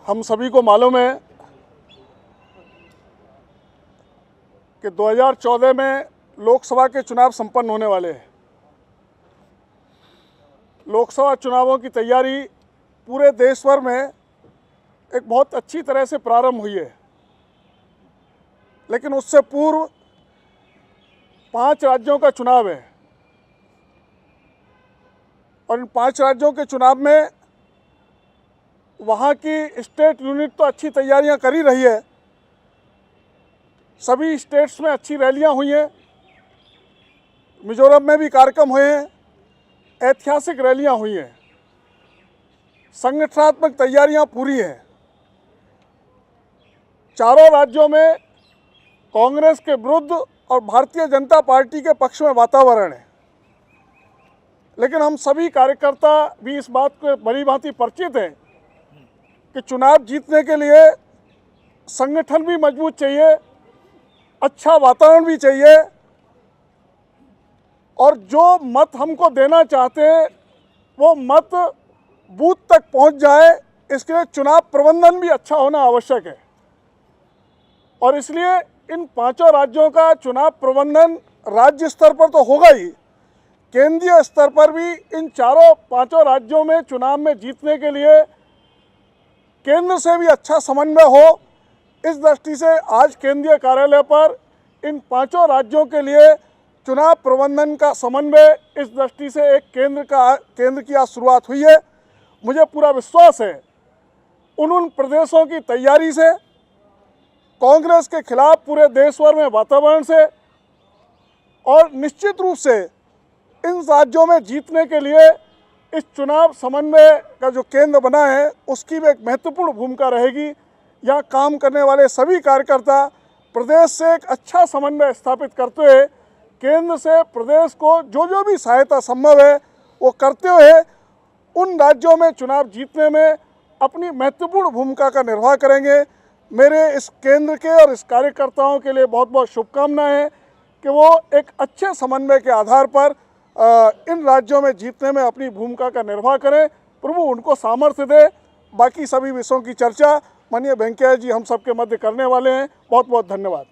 हम सभी को मालूम है कि 2014 में लोकसभा के चुनाव संपन्न होने वाले हैं। लोकसभा चुनावों की तैयारी पूरे देश भर में एक बहुत अच्छी तरह से प्रारंभ हुई है, लेकिन उससे पूर्व 5 राज्यों का चुनाव है और इन 5 राज्यों के चुनाव में वहाँ की स्टेट यूनिट तो अच्छी तैयारियां कर ही रही है। सभी स्टेट्स में अच्छी रैलियां हुई हैं, मिजोरम में भी कार्यक्रम हुए हैं, ऐतिहासिक रैलियां हुई हैं, संगठनात्मक तैयारियां पूरी हैं। चारों राज्यों में कांग्रेस के विरुद्ध और भारतीय जनता पार्टी के पक्ष में वातावरण है, लेकिन हम सभी कार्यकर्ता भी इस बात को भली भांति परिचित हैं कि चुनाव जीतने के लिए संगठन भी मजबूत चाहिए, अच्छा वातावरण भी चाहिए और जो मत हमको देना चाहते हैं वो मत बूथ तक पहुंच जाए, इसके लिए चुनाव प्रबंधन भी अच्छा होना आवश्यक है। और इसलिए इन 5 राज्यों का चुनाव प्रबंधन राज्य स्तर पर तो होगा ही, केंद्रीय स्तर पर भी इन 5 राज्यों में चुनाव में जीतने के लिए केंद्र से भी अच्छा समन्वय हो। इस दृष्टि से आज केंद्रीय कार्यालय पर इन 5 राज्यों के लिए चुनाव प्रबंधन का समन्वय, इस दृष्टि से एक केंद्र की आज शुरुआत हुई है। मुझे पूरा विश्वास है उन प्रदेशों की तैयारी से, कांग्रेस के खिलाफ पूरे देश भर में वातावरण से और निश्चित रूप से इन राज्यों में जीतने के लिए इस चुनाव समन्वय का जो केंद्र बना है उसकी भी एक महत्वपूर्ण भूमिका रहेगी। यहाँ काम करने वाले सभी कार्यकर्ता प्रदेश से एक अच्छा समन्वय स्थापित करते हुए केंद्र से प्रदेश को जो भी सहायता संभव है वो करते हुए उन राज्यों में चुनाव जीतने में अपनी महत्वपूर्ण भूमिका का निर्वाह करेंगे। मेरे इस केंद्र के और इस कार्यकर्ताओं के लिए बहुत बहुत शुभकामनाएं हैं कि वो एक अच्छे समन्वय के आधार पर इन राज्यों में जीतने में अपनी भूमिका का निर्वाह करें। प्रभु उनको सामर्थ्य दे। बाकी सभी विषयों की चर्चा माननीय वेंकैया जी हम सबके मध्य करने वाले हैं। बहुत बहुत धन्यवाद।